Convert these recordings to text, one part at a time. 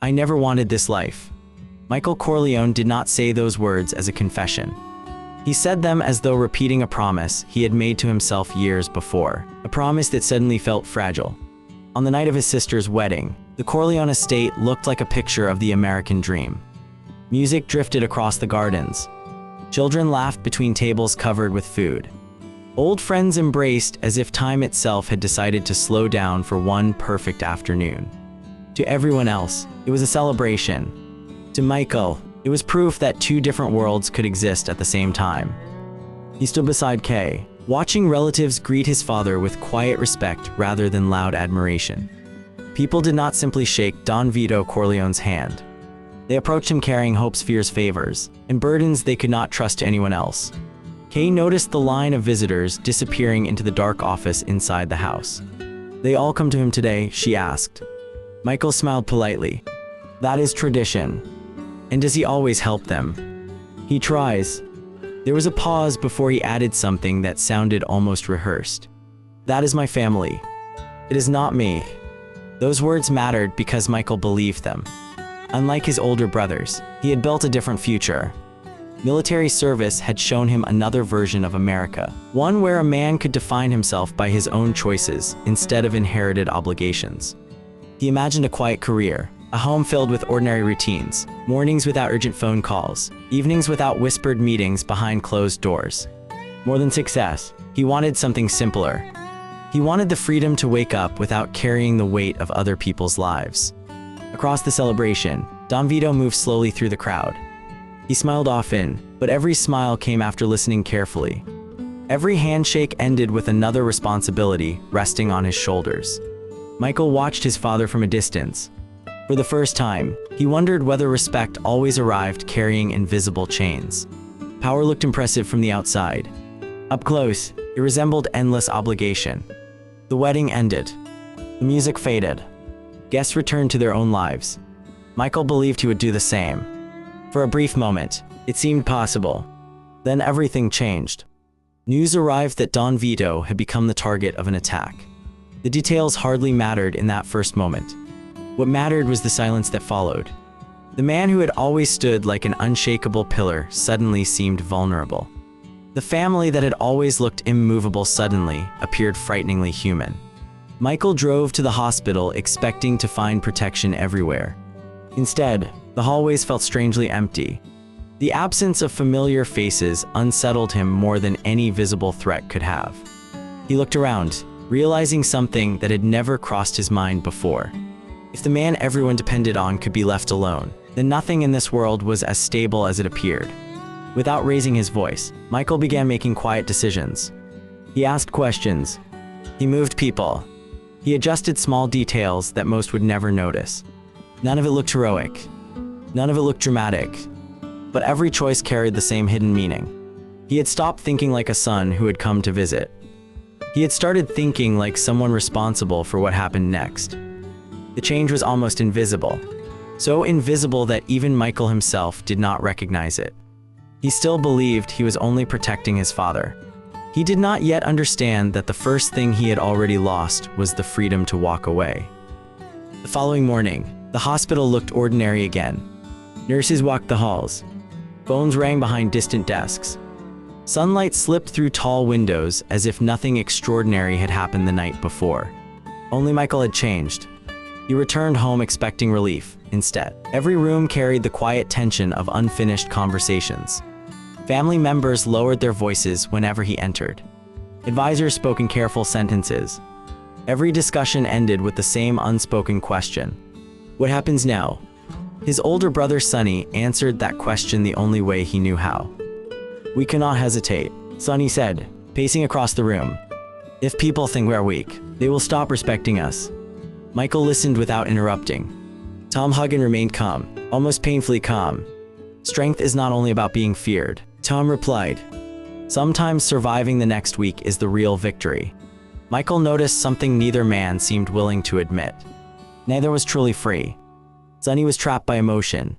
I never wanted this life. Michael Corleone did not say those words as a confession. He said them as though repeating a promise he had made to himself years before, a promise that suddenly felt fragile. On the night of his sister's wedding, the Corleone estate looked like a picture of the American dream. Music drifted across the gardens. Children laughed between tables covered with food. Old friends embraced as if time itself had decided to slow down for one perfect afternoon. To everyone else, it was a celebration. To Michael, it was proof that two different worlds could exist at the same time. He stood beside Kay, watching relatives greet his father with quiet respect rather than loud admiration. People did not simply shake Don Vito Corleone's hand. They approached him carrying hopes, fears, favors, and burdens they could not trust to anyone else. Kay noticed the line of visitors disappearing into the dark office inside the house. "They all come to him today?" she asked. Michael smiled politely. "That is tradition." "And does he always help them?" "He tries." There was a pause before he added something that sounded almost rehearsed. "That is my family. It is not me." Those words mattered because Michael believed them. Unlike his older brothers, he had built a different future. Military service had shown him another version of America, one where a man could define himself by his own choices instead of inherited obligations. He imagined a quiet career, a home filled with ordinary routines, mornings without urgent phone calls, evenings without whispered meetings behind closed doors. More than success, he wanted something simpler. He wanted the freedom to wake up without carrying the weight of other people's lives. Across the celebration, Don Vito moved slowly through the crowd. He smiled often, but every smile came after listening carefully. Every handshake ended with another responsibility resting on his shoulders. Michael watched his father from a distance. For the first time, he wondered whether respect always arrived carrying invisible chains. Power looked impressive from the outside. Up close, it resembled endless obligation. The wedding ended. The music faded. Guests returned to their own lives. Michael believed he would do the same. For a brief moment, it seemed possible. Then everything changed. News arrived that Don Vito had become the target of an attack. The details hardly mattered in that first moment. What mattered was the silence that followed. The man who had always stood like an unshakable pillar suddenly seemed vulnerable. The family that had always looked immovable suddenly appeared frighteningly human. Michael drove to the hospital expecting to find protection everywhere. Instead, the hallways felt strangely empty. The absence of familiar faces unsettled him more than any visible threat could have. He looked around, realizing something that had never crossed his mind before. If the man everyone depended on could be left alone, then nothing in this world was as stable as it appeared. Without raising his voice, Michael began making quiet decisions. He asked questions. He moved people. He adjusted small details that most would never notice. None of it looked heroic. None of it looked dramatic. But every choice carried the same hidden meaning. He had stopped thinking like a son who had come to visit. He had started thinking like someone responsible for what happened next. The change was almost invisible. So invisible that even Michael himself did not recognize it. He still believed he was only protecting his father. He did not yet understand that the first thing he had already lost was the freedom to walk away. The following morning, the hospital looked ordinary again. Nurses walked the halls. Phones rang behind distant desks. Sunlight slipped through tall windows as if nothing extraordinary had happened the night before. Only Michael had changed. He returned home expecting relief. Instead, every room carried the quiet tension of unfinished conversations. Family members lowered their voices whenever he entered. Advisors spoke in careful sentences. Every discussion ended with the same unspoken question. What happens now? His older brother Sonny answered that question the only way he knew how. We cannot hesitate, Sonny said, pacing across the room. If people think we're weak, they will stop respecting us. Michael listened without interrupting. Tom Huggin remained calm, almost painfully calm. Strength is not only about being feared, Tom replied. Sometimes surviving the next week is the real victory. Michael noticed something neither man seemed willing to admit. Neither was truly free. Sonny was trapped by emotion.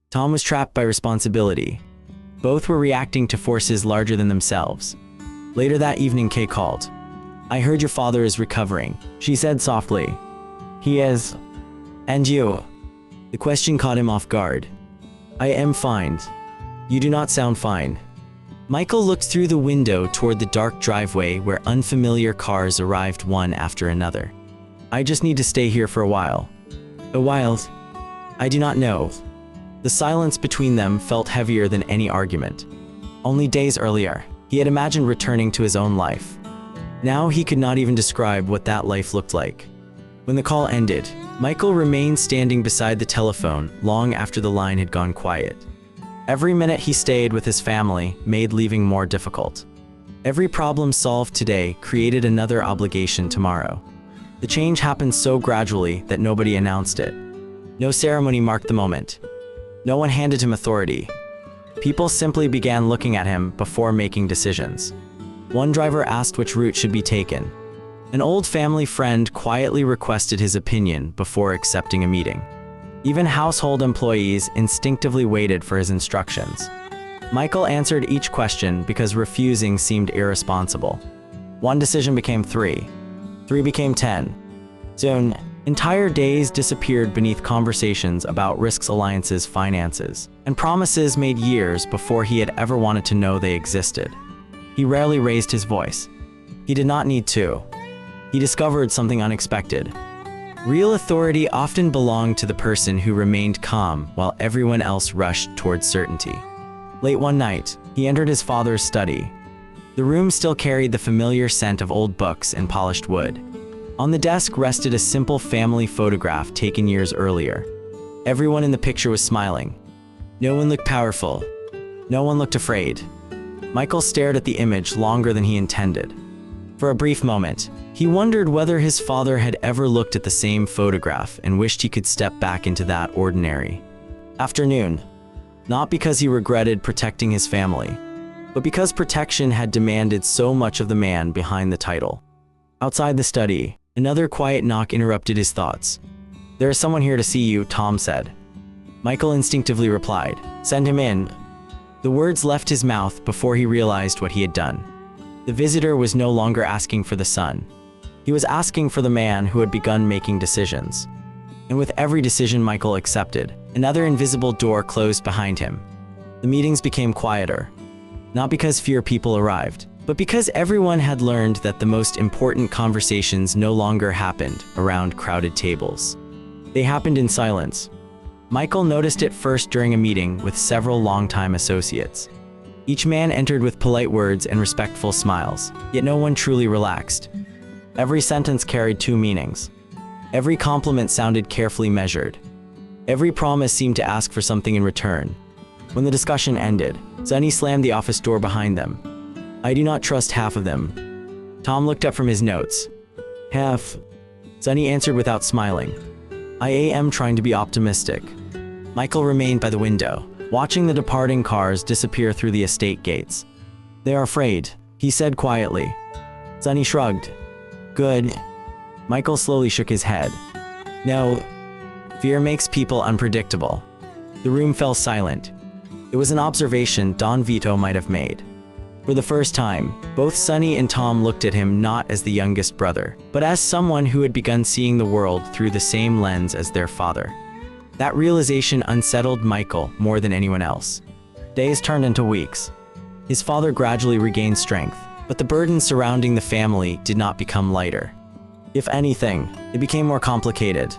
Tom was trapped by responsibility. Both were reacting to forces larger than themselves. Later that evening, Kay called. I heard your father is recovering, she said softly. He is. And you? The question caught him off guard. "I am fine. You do not sound fine." Michael looked through the window toward the dark driveway where unfamiliar cars arrived one after another. "I just need to stay here for a while." "A while? I do not know." The silence between them felt heavier than any argument. Only days earlier, he had imagined returning to his own life. Now he could not even describe what that life looked like. When the call ended, Michael remained standing beside the telephone long after the line had gone quiet. Every minute he stayed with his family made leaving more difficult. Every problem solved today created another obligation tomorrow. The change happened so gradually that nobody announced it. No ceremony marked the moment. No one handed him authority. People simply began looking at him before making decisions. One driver asked which route should be taken. An old family friend quietly requested his opinion before accepting a meeting. Even household employees instinctively waited for his instructions. Michael answered each question because refusing seemed irresponsible. One decision became 3. 3 became 10. Soon, entire days disappeared beneath conversations about risks, alliances, finances, and promises made years before he had ever wanted to know they existed. He rarely raised his voice. He did not need to. He discovered something unexpected. Real authority often belonged to the person who remained calm while everyone else rushed towards certainty. Late one night, he entered his father's study. The room still carried the familiar scent of old books and polished wood. On the desk rested a simple family photograph taken years earlier. Everyone in the picture was smiling. No one looked powerful. No one looked afraid. Michael stared at the image longer than he intended. For a brief moment, he wondered whether his father had ever looked at the same photograph and wished he could step back into that ordinary afternoon. Not because he regretted protecting his family, but because protection had demanded so much of the man behind the title. Outside the study, another quiet knock interrupted his thoughts. "There is someone here to see you," Tom said. Michael instinctively replied, "Send him in." The words left his mouth before he realized what he had done. The visitor was no longer asking for the son. He was asking for the man who had begun making decisions. And with every decision Michael accepted, another invisible door closed behind him. The meetings became quieter. Not because fewer people arrived, but because everyone had learned that the most important conversations no longer happened around crowded tables. They happened in silence. Michael noticed it first during a meeting with several longtime associates. Each man entered with polite words and respectful smiles, yet no one truly relaxed. Every sentence carried 2 meanings. Every compliment sounded carefully measured. Every promise seemed to ask for something in return. When the discussion ended, Sonny slammed the office door behind them. "I do not trust half of them." Tom looked up from his notes. "Half?" Sonny answered without smiling. "I am trying to be optimistic." Michael remained by the window, watching the departing cars disappear through the estate gates. "They are afraid," he said quietly. Sonny shrugged. "Good." Michael slowly shook his head. "No. Fear makes people unpredictable." The room fell silent. It was an observation Don Vito might have made. For the first time, both Sonny and Tom looked at him not as the youngest brother, but as someone who had begun seeing the world through the same lens as their father. That realization unsettled Michael more than anyone else. Days turned into weeks. His father gradually regained strength, but the burden surrounding the family did not become lighter. If anything, it became more complicated.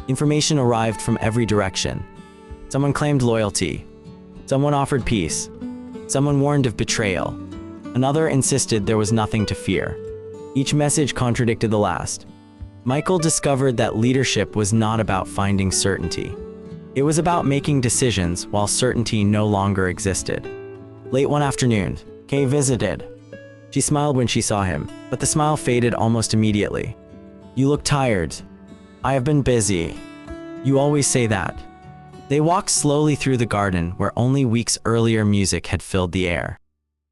Information arrived from every direction. Someone claimed loyalty. Someone offered peace. Someone warned of betrayal. Another insisted there was nothing to fear. Each message contradicted the last. Michael discovered that leadership was not about finding certainty. It was about making decisions while certainty no longer existed. Late one afternoon, Kay visited. She smiled when she saw him, but the smile faded almost immediately. "You look tired." "I have been busy." "You always say that." They walked slowly through the garden where only weeks earlier music had filled the air.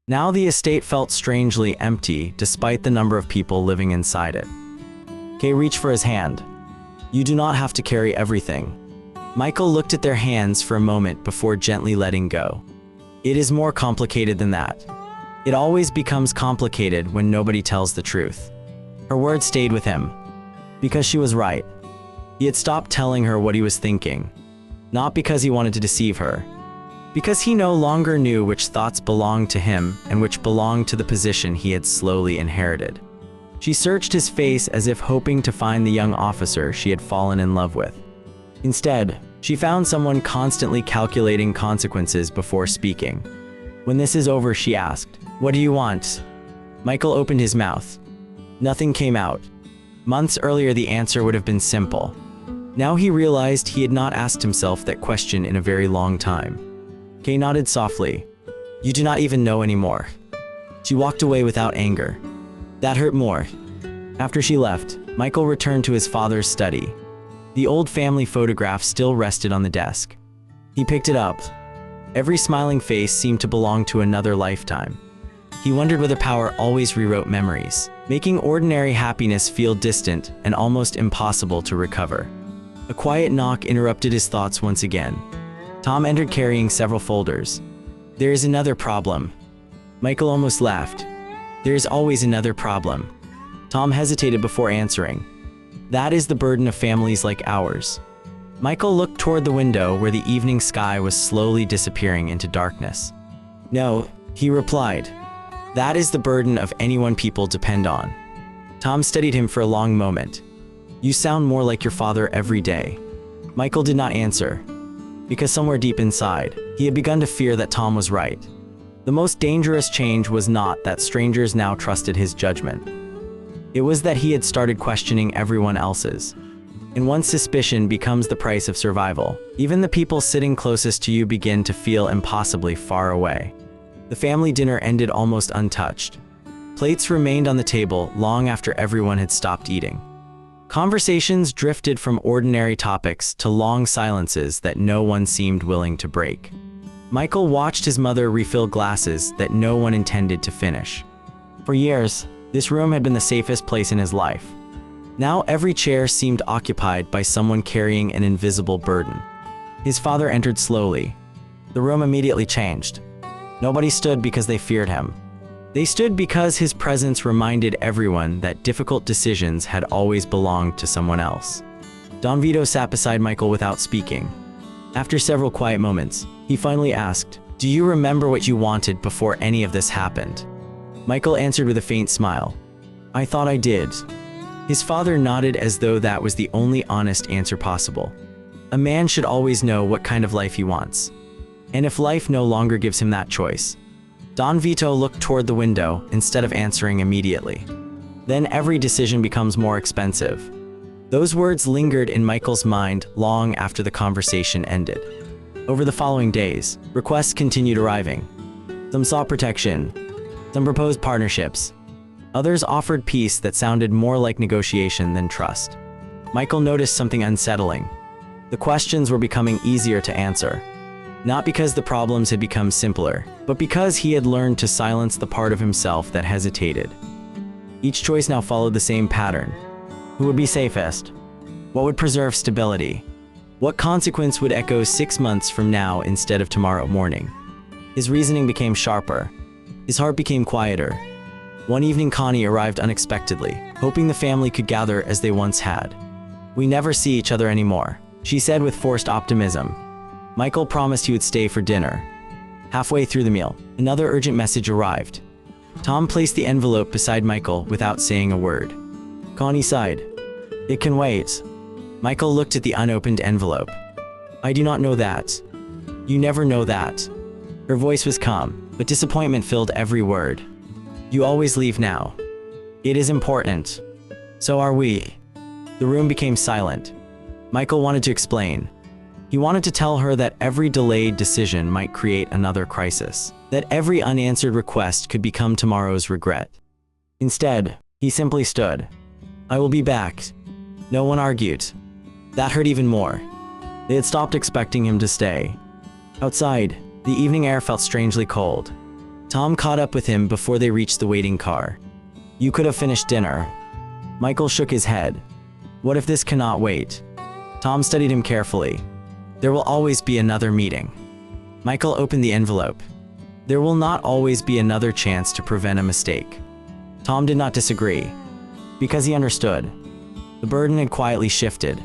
Now the estate felt strangely empty despite the number of people living inside it. Kay reached for his hand. "You do not have to carry everything." Michael looked at their hands for a moment before gently letting go. "It is more complicated than that. It always becomes complicated when nobody tells the truth." Her words stayed with him. Because she was right. He had stopped telling her what he was thinking. Not because he wanted to deceive her. Because he no longer knew which thoughts belonged to him and which belonged to the position he had slowly inherited. She searched his face as if hoping to find the young officer she had fallen in love with. Instead, she found someone constantly calculating consequences before speaking. When this is over, she asked, "What do you want?" Michael opened his mouth. Nothing came out. Months earlier, the answer would have been simple. Now he realized he had not asked himself that question in a very long time. Kay nodded softly. "You do not even know anymore." She walked away without anger. That hurt more. After she left, Michael returned to his father's study. The old family photograph still rested on the desk. He picked it up. Every smiling face seemed to belong to another lifetime. He wondered whether power always rewrote memories, making ordinary happiness feel distant and almost impossible to recover. A quiet knock interrupted his thoughts once again. Tom entered carrying several folders. "There is another problem." Michael almost laughed. "There is always another problem." Tom hesitated before answering. "That is the burden of families like ours." Michael looked toward the window where the evening sky was slowly disappearing into darkness. "No," he replied. "That is the burden of anyone people depend on." Tom studied him for a long moment. "You sound more like your father every day." Michael did not answer, because somewhere deep inside, he had begun to fear that Tom was right. The most dangerous change was not that strangers now trusted his judgment. It was that he had started questioning everyone else's. And once suspicion becomes the price of survival, even the people sitting closest to you begin to feel impossibly far away. The family dinner ended almost untouched. Plates remained on the table long after everyone had stopped eating. Conversations drifted from ordinary topics to long silences that no one seemed willing to break. Michael watched his mother refill glasses that no one intended to finish. For years, this room had been the safest place in his life. Now every chair seemed occupied by someone carrying an invisible burden. His father entered slowly. The room immediately changed. Nobody stood because they feared him. They stood because his presence reminded everyone that difficult decisions had always belonged to someone else. Don Vito sat beside Michael without speaking. After several quiet moments, he finally asked, "Do you remember what you wanted before any of this happened?" Michael answered with a faint smile. "I thought I did." His father nodded as though that was the only honest answer possible. A man should always know what kind of life he wants. And if life no longer gives him that choice. Don Vito looked toward the window instead of answering immediately. "Then every decision becomes more expensive." Those words lingered in Michael's mind long after the conversation ended. Over the following days, requests continued arriving. Some sought protection. Some proposed partnerships. Others offered peace that sounded more like negotiation than trust. Michael noticed something unsettling. The questions were becoming easier to answer. Not because the problems had become simpler, but because he had learned to silence the part of himself that hesitated. Each choice now followed the same pattern. Who would be safest? What would preserve stability? What consequence would echo 6 months from now instead of tomorrow morning? His reasoning became sharper. His heart became quieter. One evening, Connie arrived unexpectedly, hoping the family could gather as they once had. "We never see each other anymore," she said with forced optimism. Michael promised he would stay for dinner. Halfway through the meal, another urgent message arrived. Tom placed the envelope beside Michael without saying a word. Connie sighed. "It can wait." Michael looked at the unopened envelope. "I do not know that." "You never know that." Her voice was calm, but disappointment filled every word. "You always leave now." "It is important." "So are we." The room became silent. Michael wanted to explain. He wanted to tell her that every delayed decision might create another crisis, that every unanswered request could become tomorrow's regret. Instead, he simply stood. "I will be back." No one argued. That hurt even more. They had stopped expecting him to stay. Outside, the evening air felt strangely cold. Tom caught up with him before they reached the waiting car. "You could have finished dinner." Michael shook his head. "What if this cannot wait?" Tom studied him carefully. "There will always be another meeting." Michael opened the envelope. "There will not always be another chance to prevent a mistake." Tom did not disagree, because he understood. The burden had quietly shifted.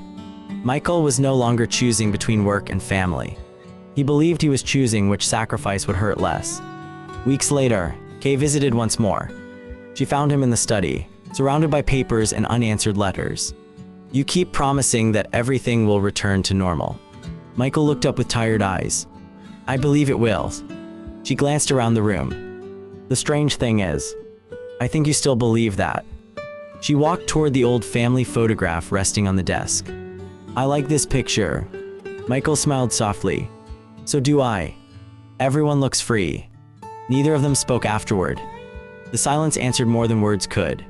Michael was no longer choosing between work and family. He believed he was choosing which sacrifice would hurt less. Weeks later, Kay visited once more. She found him in the study, surrounded by papers and unanswered letters. "You keep promising that everything will return to normal." Michael looked up with tired eyes. "I believe it will." She glanced around the room. "The strange thing is, I think you still believe that." She walked toward the old family photograph resting on the desk. "I like this picture." Michael smiled softly. "So do I." Everyone looks free. Neither of them spoke afterward. The silence answered more than words could.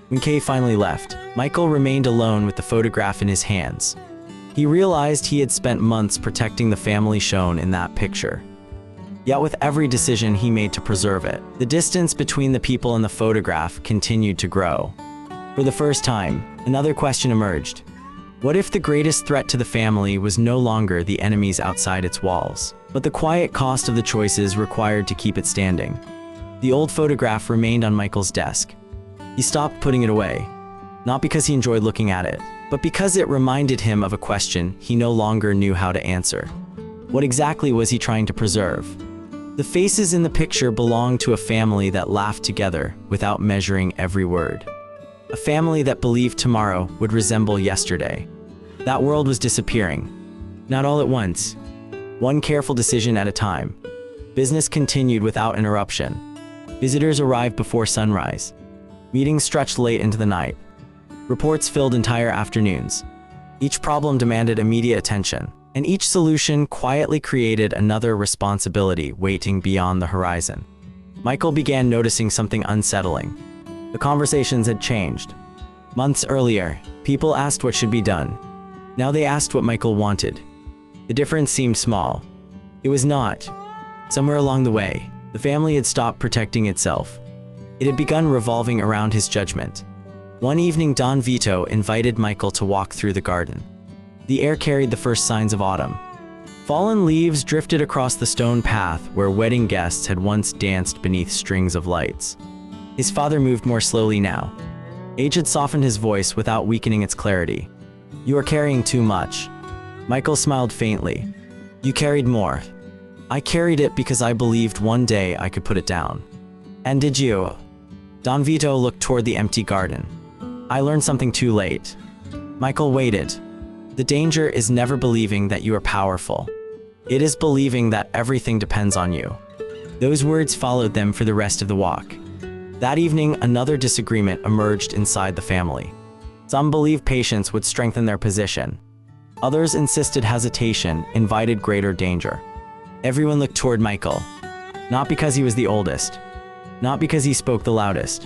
When Kay finally left, Michael remained alone with the photograph in his hands. He realized he had spent months protecting the family shown in that picture. Yet with every decision he made to preserve it, the distance between the people in the photograph continued to grow. For the first time, another question emerged. What if the greatest threat to the family was no longer the enemies outside its walls, but the quiet cost of the choices required to keep it standing? The old photograph remained on Michael's desk. He stopped putting it away, not because he enjoyed looking at it, but because it reminded him of a question he no longer knew how to answer. What exactly was he trying to preserve? The faces in the picture belonged to a family that laughed together without measuring every word. A family that believed tomorrow would resemble yesterday. That world was disappearing. Not all at once. One careful decision at a time. Business continued without interruption. Visitors arrived before sunrise. Meetings stretched late into the night. Reports filled entire afternoons. Each problem demanded immediate attention, and each solution quietly created another responsibility waiting beyond the horizon. Michael began noticing something unsettling. The conversations had changed. Months earlier, people asked what should be done. Now they asked what Michael wanted. The difference seemed small. It was not. Somewhere along the way, the family had stopped protecting itself. It had begun revolving around his judgment. One evening, Don Vito invited Michael to walk through the garden. The air carried the first signs of autumn. Fallen leaves drifted across the stone path where wedding guests had once danced beneath strings of lights. His father moved more slowly now. Age had softened his voice without weakening its clarity. "You are carrying too much." Michael smiled faintly. "You carried more." "I carried it because I believed one day I could put it down." "And did you?" Don Vito looked toward the empty garden. "I learned something too late." Michael waited. The danger is never believing that you are powerful. It is believing that everything depends on you. Those words followed them for the rest of the walk. That evening, another disagreement emerged inside the family. Some believed patience would strengthen their position. Others insisted hesitation invited greater danger. Everyone looked toward Michael. Not because he was the oldest. Not because he spoke the loudest.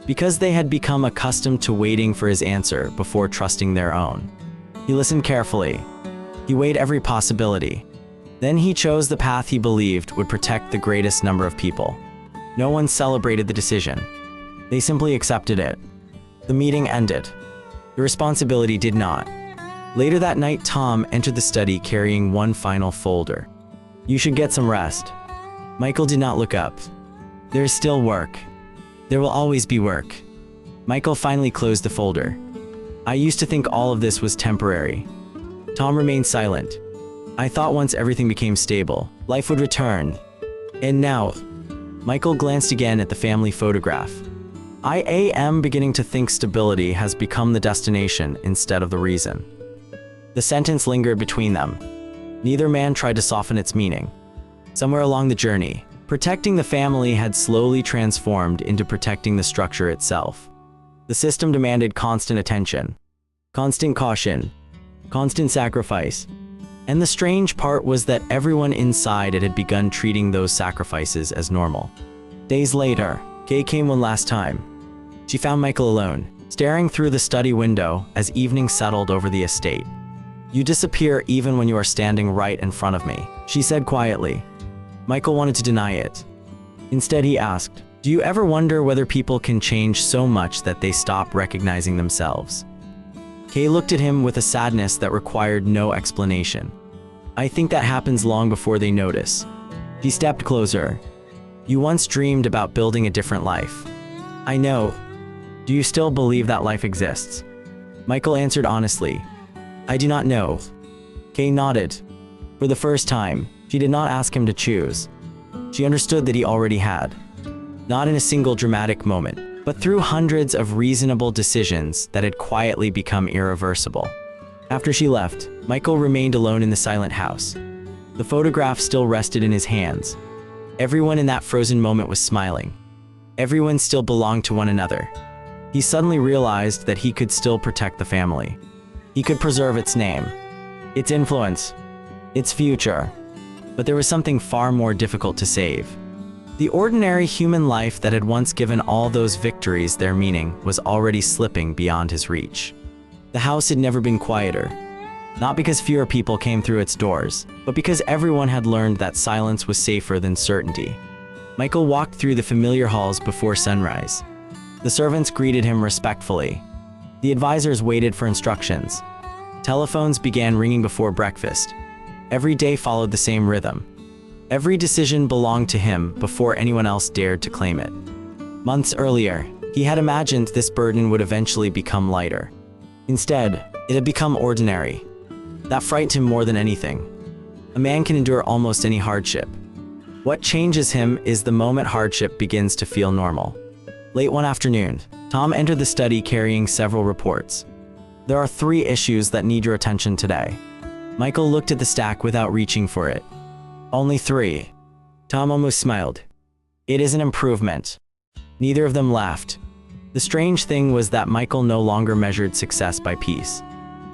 Because they had become accustomed to waiting for his answer before trusting their own. He listened carefully. He weighed every possibility. Then he chose the path he believed would protect the greatest number of people. No one celebrated the decision. They simply accepted it. The meeting ended. The responsibility did not. Later that night, Tom entered the study carrying one final folder. "You should get some rest." Michael did not look up. "There is still work. There will always be work." Michael finally closed the folder. "I used to think all of this was temporary." Tom remained silent. "I thought once everything became stable, life would return. And now?" Michael glanced again at the family photograph. "I am beginning to think stability has become the destination instead of the reason." The sentence lingered between them. Neither man tried to soften its meaning. Somewhere along the journey, protecting the family had slowly transformed into protecting the structure itself. The system demanded constant attention, constant caution, constant sacrifice. And the strange part was that everyone inside it had begun treating those sacrifices as normal. Days later, Kay came one last time. She found Michael alone, staring through the study window as evening settled over the estate. "You disappear even when you are standing right in front of me," she said quietly. Michael wanted to deny it. Instead, he asked, "Do you ever wonder whether people can change so much that they stop recognizing themselves?" Kay looked at him with a sadness that required no explanation. "I think that happens long before they notice." He stepped closer. "You once dreamed about building a different life." "I know. Do you still believe that life exists?" Michael answered honestly. I do not know. Kay nodded. For the first time, she did not ask him to choose. She understood that he already had. Not in a single dramatic moment, but through hundreds of reasonable decisions that had quietly become irreversible. After she left, Michael remained alone in the silent house. The photograph still rested in his hands. Everyone in that frozen moment was smiling. Everyone still belonged to one another. He suddenly realized that he could still protect the family. He could preserve its name, its influence, its future. But there was something far more difficult to save. The ordinary human life that had once given all those victories their meaning was already slipping beyond his reach. The house had never been quieter. Not because fewer people came through its doors, but because everyone had learned that silence was safer than certainty. Michael walked through the familiar halls before sunrise. The servants greeted him respectfully. The advisors waited for instructions. Telephones began ringing before breakfast. Every day followed the same rhythm. Every decision belonged to him before anyone else dared to claim it. Months earlier, he had imagined this burden would eventually become lighter. Instead, it had become ordinary. That frightened him more than anything. A man can endure almost any hardship. What changes him is the moment hardship begins to feel normal. Late one afternoon, Tom entered the study carrying several reports. There are 3 issues that need your attention today. Michael looked at the stack without reaching for it. Only 3. Tom almost smiled. It is an improvement. Neither of them laughed. The strange thing was that Michael no longer measured success by peace.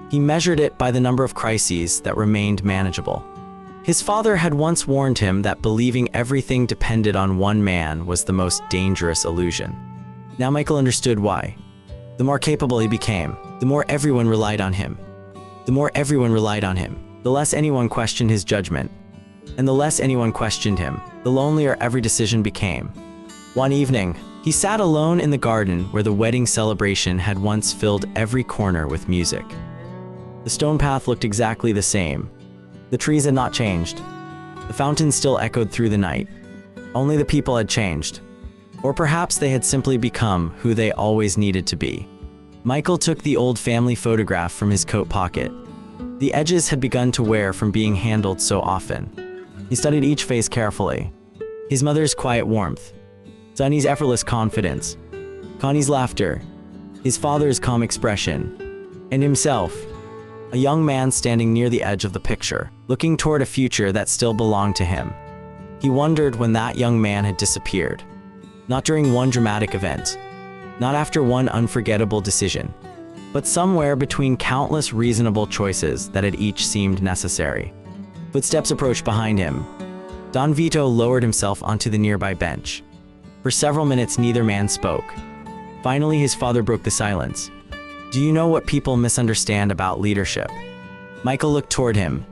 He measured it by the number of crises that remained manageable. His father had once warned him that believing everything depended on one man was the most dangerous illusion. Now Michael understood why. The more capable he became, the more everyone relied on him. The more everyone relied on him, the less anyone questioned his judgment. And the less anyone questioned him, the lonelier every decision became. One evening, he sat alone in the garden where the wedding celebration had once filled every corner with music. The stone path looked exactly the same. The trees had not changed. The fountain still echoed through the night. Only the people had changed. Or perhaps they had simply become who they always needed to be. Michael took the old family photograph from his coat pocket. The edges had begun to wear from being handled so often. He studied each face carefully. His mother's quiet warmth, Sonny's effortless confidence, Connie's laughter, his father's calm expression, and himself, a young man standing near the edge of the picture, looking toward a future that still belonged to him. He wondered when that young man had disappeared. Not during one dramatic event, not after one unforgettable decision, but somewhere between countless reasonable choices that had each seemed necessary. Footsteps approached behind him. Don Vito lowered himself onto the nearby bench. For several minutes, neither man spoke. Finally, his father broke the silence. Do you know what people misunderstand about leadership? Michael looked toward him.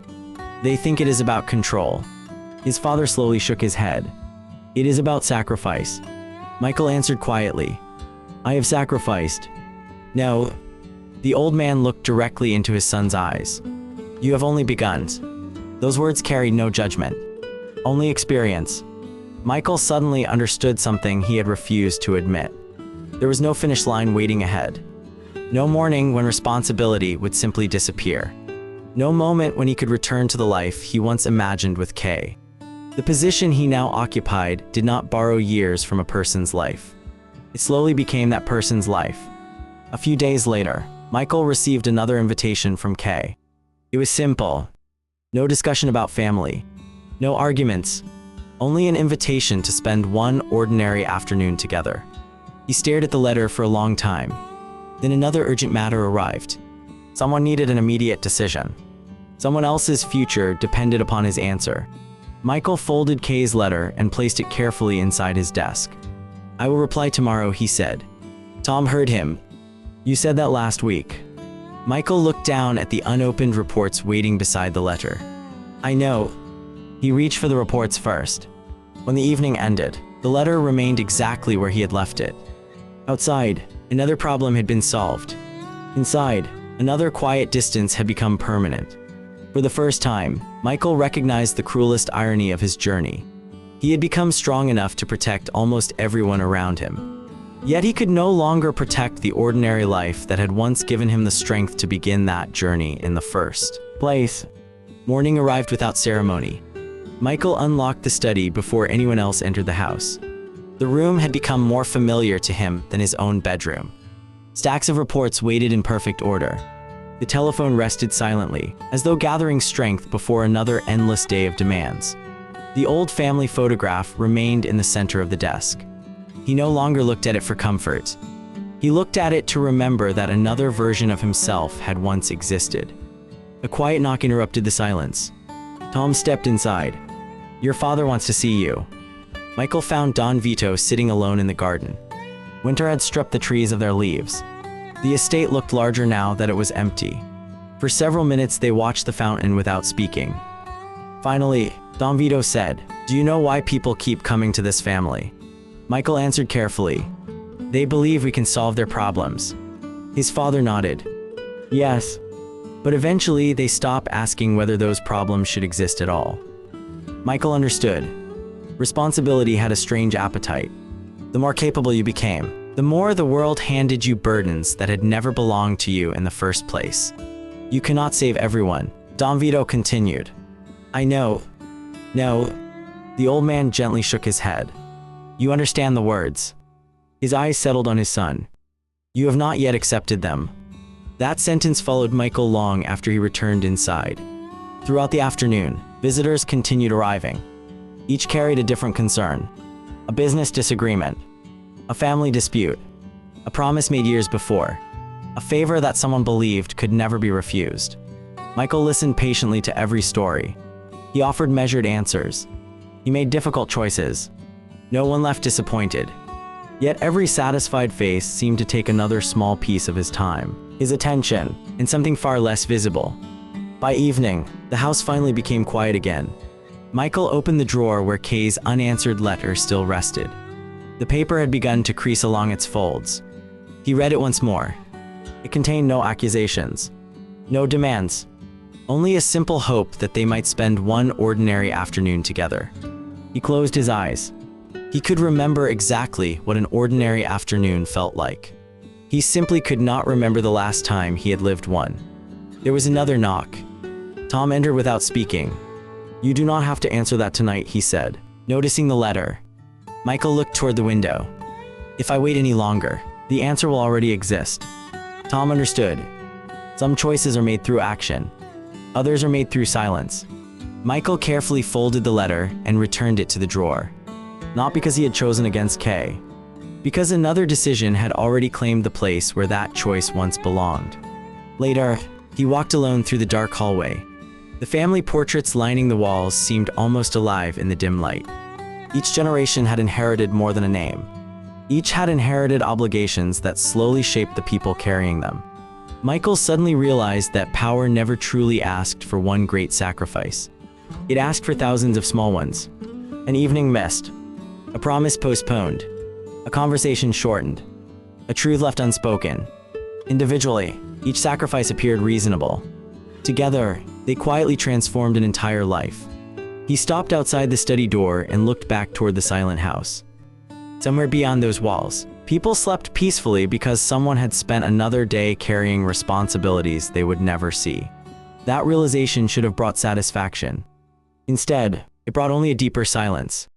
They think it is about control. His father slowly shook his head. It is about sacrifice. Michael answered quietly. I have sacrificed. No. The old man looked directly into his son's eyes. You have only begun. Those words carried no judgment, only experience. Michael suddenly understood something he had refused to admit. There was no finish line waiting ahead. No morning when responsibility would simply disappear. No moment when he could return to the life he once imagined with Kay. The position he now occupied did not borrow years from a person's life. It slowly became that person's life. A few days later, Michael received another invitation from Kay. It was simple. No discussion about family. No arguments. Only an invitation to spend one ordinary afternoon together. He stared at the letter for a long time. Then another urgent matter arrived. Someone needed an immediate decision. Someone else's future depended upon his answer. Michael folded Kay's letter and placed it carefully inside his desk. I will reply tomorrow, he said. Tom heard him. You said that last week. Michael looked down at the unopened reports waiting beside the letter. I know. He reached for the reports first. When the evening ended, the letter remained exactly where he had left it. Outside, another problem had been solved. Inside, another quiet distance had become permanent. For the first time, Michael recognized the cruelest irony of his journey. He had become strong enough to protect almost everyone around him. Yet he could no longer protect the ordinary life that had once given him the strength to begin that journey in the first place. Morning arrived without ceremony. Michael unlocked the study before anyone else entered the house. The room had become more familiar to him than his own bedroom. Stacks of reports waited in perfect order. The telephone rested silently, as though gathering strength before another endless day of demands. The old family photograph remained in the center of the desk. He no longer looked at it for comfort. He looked at it to remember that another version of himself had once existed. A quiet knock interrupted the silence. Tom stepped inside. "Your father wants to see you." Michael found Don Vito sitting alone in the garden. Winter had stripped the trees of their leaves. The estate looked larger now that it was empty. For several minutes they watched the fountain without speaking. Finally, Don Vito said, "Do you know why people keep coming to this family?" Michael answered carefully. "They believe we can solve their problems." His father nodded. "Yes. But eventually they stop asking whether those problems should exist at all." Michael understood. Responsibility had a strange appetite. The more capable you became, the more the world handed you burdens that had never belonged to you in the first place. "You cannot save everyone," Don Vito continued. "I know. No." The old man gently shook his head. "You understand the words." His eyes settled on his son. "You have not yet accepted them." That sentence followed Michael long after he returned inside. Throughout the afternoon, visitors continued arriving. Each carried a different concern. A business disagreement. A family dispute. A promise made years before. A favor that someone believed could never be refused. Michael listened patiently to every story. He offered measured answers. He made difficult choices. No one left disappointed. Yet every satisfied face seemed to take another small piece of his time, his attention, and something far less visible. By evening, the house finally became quiet again. Michael opened the drawer where Kay's unanswered letter still rested. The paper had begun to crease along its folds. He read it once more. It contained no accusations, no demands, only a simple hope that they might spend one ordinary afternoon together. He closed his eyes. He could remember exactly what an ordinary afternoon felt like. He simply could not remember the last time he had lived one. There was another knock. Tom entered without speaking. "You do not have to answer that tonight," he said, noticing the letter. Michael looked toward the window. "If I wait any longer, the answer will already exist." Tom understood. Some choices are made through action. Others are made through silence. Michael carefully folded the letter and returned it to the drawer. Not because he had chosen against Kay, because another decision had already claimed the place where that choice once belonged. Later, he walked alone through the dark hallway. The family portraits lining the walls seemed almost alive in the dim light. Each generation had inherited more than a name. Each had inherited obligations that slowly shaped the people carrying them. Michael suddenly realized that power never truly asked for one great sacrifice. It asked for thousands of small ones. An evening missed. A promise postponed. A conversation shortened. A truth left unspoken. Individually, each sacrifice appeared reasonable. Together, they quietly transformed an entire life. He stopped outside the study door and looked back toward the silent house. Somewhere beyond those walls, people slept peacefully because someone had spent another day carrying responsibilities they would never see. That realization should have brought satisfaction. Instead, it brought only a deeper silence.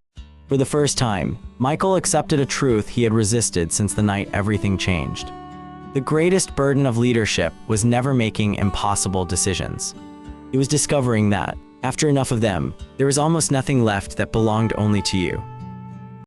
For the first time, Michael accepted a truth he had resisted since the night everything changed. The greatest burden of leadership was never making impossible decisions. It was discovering that, after enough of them, there was almost nothing left that belonged only to you.